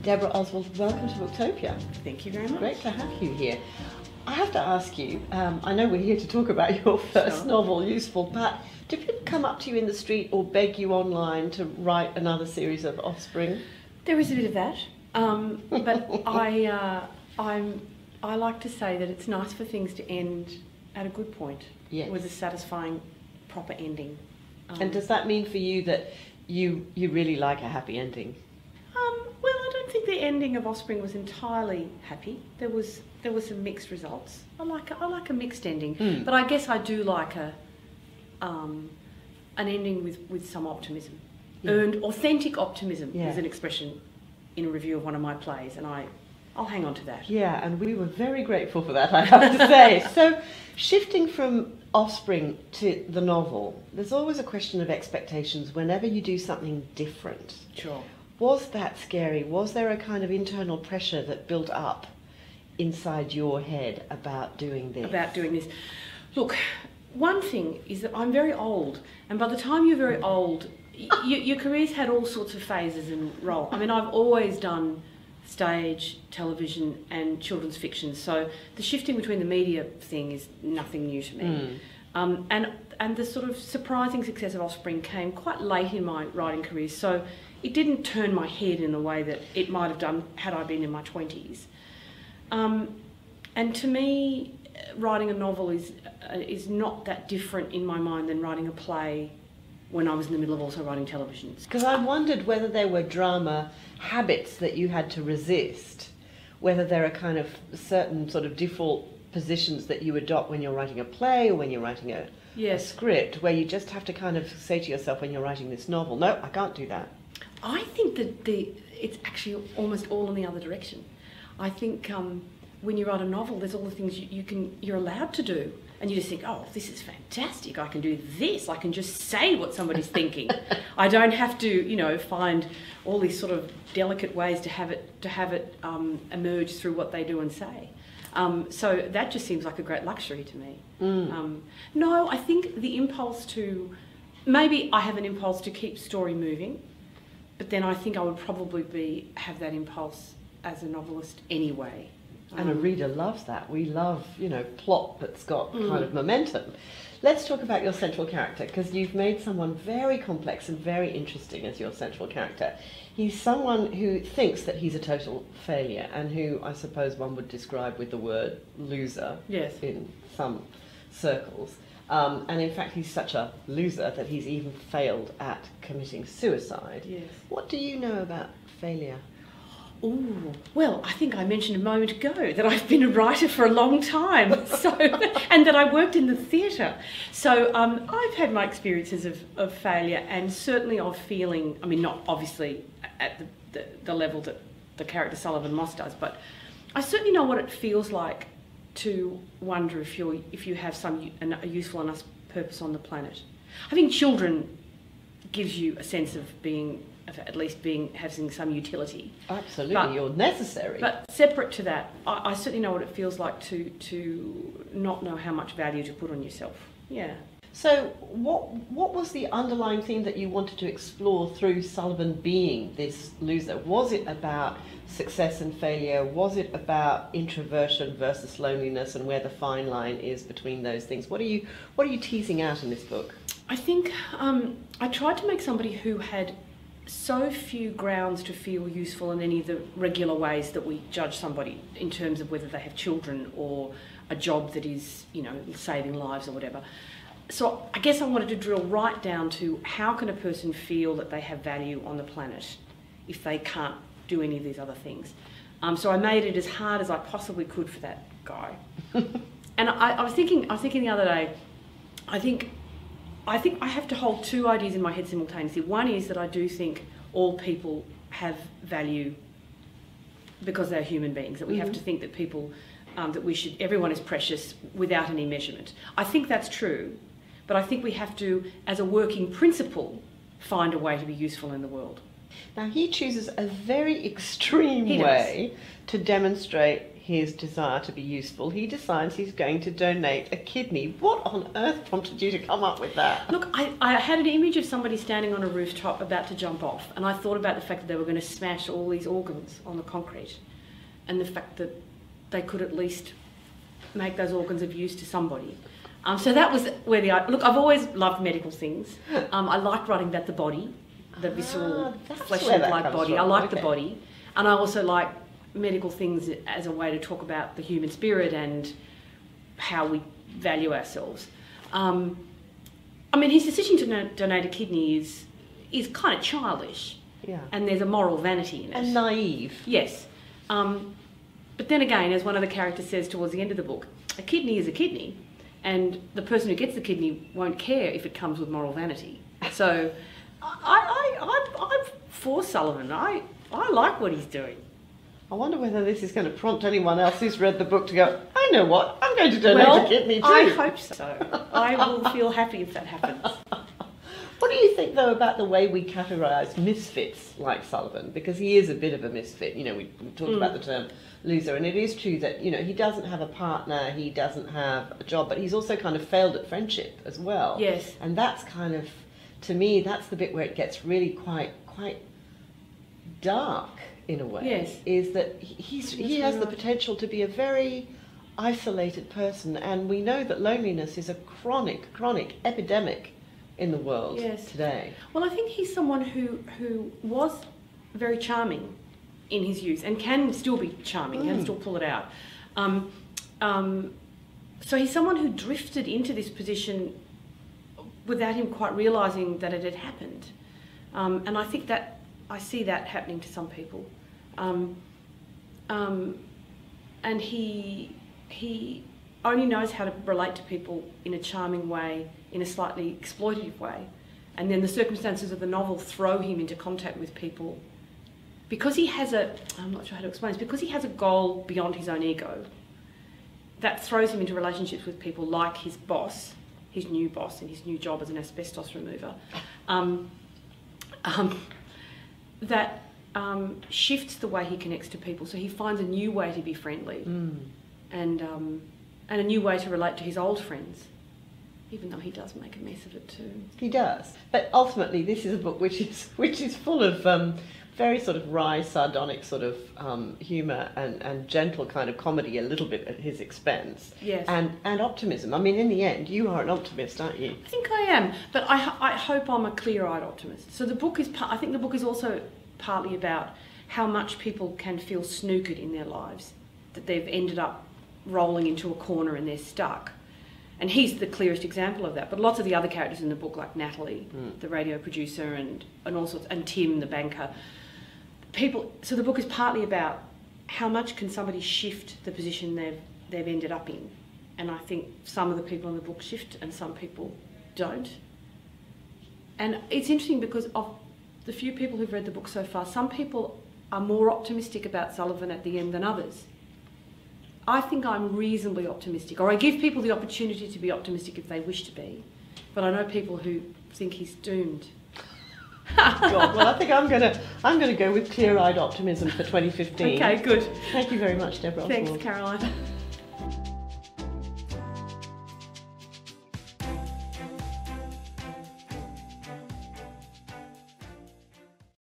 Debra Oswald, welcome to Booktopia. Thank you very much. Great to have you here. I have to ask you, I know we're here to talk about your first novel, Useful, but do people come up to you in the street or beg you online to write another series of Offspring? There is a bit of that, but I like to say that it's nice for things to end at a good point, yes, with a satisfying, proper ending. And does that mean for you that you really like a happy ending? Well, I don't think the ending of Offspring was entirely happy. There was some mixed results. I like a mixed ending, but I guess I do like an ending with some optimism, earned authentic optimism. Is an expression in a review of one of my plays, and I'll hang on to that. Yeah, and we were very grateful for that, I have to say. So, shifting from Offspring to the novel, there's always a question of expectations whenever you do something different. Sure. Was that scary? Was there a kind of internal pressure that built up inside your head about doing this? Look, one thing is that I'm very old, and by the time you're very old, your career's had all sorts of phases and role. I mean, I've always done stage, television and children's fiction, so the shifting between the media thing is nothing new to me. And the sort of surprising success of Offspring came quite late in my writing career, so it didn't turn my head in the way that it might have done had I been in my 20s. And to me, writing a novel is not that different in my mind than writing a play when I was in the middle of also writing television. Because I wondered whether there were drama habits that you had to resist, whether there are kind of certain sort of default positions that you adopt when you're writing a play or when you're writing a script, where you just have to kind of say to yourself when you're writing this novel, no, I can't do that. I think that it's actually almost all in the other direction. I think when you write a novel, there's all the things you're allowed to do, and you just think, oh, this is fantastic. I can do this. I can just say what somebody's thinking. I don't have to, find all these sort of delicate ways to have it emerge through what they do and say. So that just seems like a great luxury to me. No, I think the impulse maybe I have an impulse to keep story moving, but then I think I would probably have that impulse as a novelist anyway. And a reader loves that. We love, plot that's got kind of momentum. Let's talk about your central character, because you've made someone very complex and very interesting as your central character. He's someone who thinks that he's a total failure, and who I suppose one would describe with the word loser in some circles. And in fact, he's such a loser that he's even failed at committing suicide. Yes. What do you know about failure? Ooh, well, I think I mentioned a moment ago that I've been a writer for a long time, and that I worked in the theatre. So I've had my experiences of failure, and certainly of feeling, I mean, not obviously at the level that the character Sullivan Moss does, but I certainly know what it feels like to wonder if you have a useful enough purpose on the planet. I think children gives you a sense of having some utility. Absolutely, you're necessary. But separate to that, I certainly know what it feels like to not know how much value to put on yourself. Yeah. So what was the underlying theme that you wanted to explore through Sullivan being this loser? Was it about success and failure? Was it about introversion versus loneliness, and where the fine line is between those things? What are you teasing out in this book? I think I tried to make somebody who had so few grounds to feel useful in any of the regular ways that we judge somebody in terms of whether they have children or a job that is, saving lives or whatever. So I guess I wanted to drill right down to how can a person feel that they have value on the planet if they can't do any of these other things. So I made it as hard as I possibly could for that guy. And I was thinking the other day, I think I have to hold two ideas in my head simultaneously. One is that I do think all people have value because they're human beings, that we have to think that people, everyone is precious without any measurement. I think that's true, but I think we have to, as a working principle, find a way to be useful in the world. Now, he chooses a very extreme way to demonstrate his desire to be useful, he decides he's going to donate a kidney. What on earth prompted you to come up with that? Look, I had an image of somebody standing on a rooftop about to jump off, and I thought about the fact that they were going to smash all these organs on the concrete, and the fact that they could at least make those organs of use to somebody. So that was where look, I've always loved medical things. I like writing about the body, the visceral flesh and blood body. I like the body, and I also like medical things as a way to talk about the human spirit and how we value ourselves. I mean, his decision to donate a kidney is kind of childish, and there's a moral vanity in it. And naive. Yes. But then again, as one of the characters says towards the end of the book, a kidney is a kidney, and the person who gets the kidney won't care if it comes with moral vanity. So I'm for Sullivan. I like what he's doing. I wonder whether this is going to prompt anyone else who's read the book to go, I know what, I'm going to donate a kidney too. I hope so. I will feel happy if that happens. What do you think, though, about the way we categorise misfits like Sullivan? Because he is a bit of a misfit. You know, we talked about the term loser, and it is true that, you know, he doesn't have a partner, he doesn't have a job, but he's also kind of failed at friendship as well. Yes. And that's kind of, to me, that's the bit where it gets really quite dark in a way. Yes. Is that he has the potential to be a very isolated person, and we know that loneliness is a chronic epidemic in the world today. Well, I think he's someone who was very charming in his youth and can still be charming, can still pull it out. So he's someone who drifted into this position without him quite realising that it had happened. And I think that I see that happening to some people. And he only knows how to relate to people in a charming way, in a slightly exploitative way. And then the circumstances of the novel throw him into contact with people. Because he has I'm not sure how to explain this, because he has a goal beyond his own ego, that throws him into relationships with people like his boss, his new boss in his new job as an asbestos remover, that shifts the way he connects to people. So he finds a new way to be friendly and a new way to relate to his old friends, even though he does make a mess of it too. He does. But ultimately this is a book which is full of very sort of wry, sardonic sort of humour and gentle kind of comedy, a little bit at his expense. Yes. And optimism. I mean, in the end, you are an optimist, aren't you? I think I am, but I hope I'm a clear-eyed optimist. So the book is, I think the book is also partly about how much people can feel snookered in their lives, that they've ended up rolling into a corner and they're stuck. And he's the clearest example of that. But lots of the other characters in the book, like Natalie, the radio producer, and all sorts, and Tim, the banker, so the book is partly about how much can somebody shift the position they've ended up in. And I think some of the people in the book shift and some people don't. And it's interesting because of the few people who've read the book so far, some people are more optimistic about Sullivan at the end than others. I think I'm reasonably optimistic, or I give people the opportunity to be optimistic if they wish to be, but I know people who think he's doomed. God, well, I think I'm gonna go with clear-eyed optimism for 2015. Okay, good. Thank you very much, Debra Oswald. Thanks, Caroline.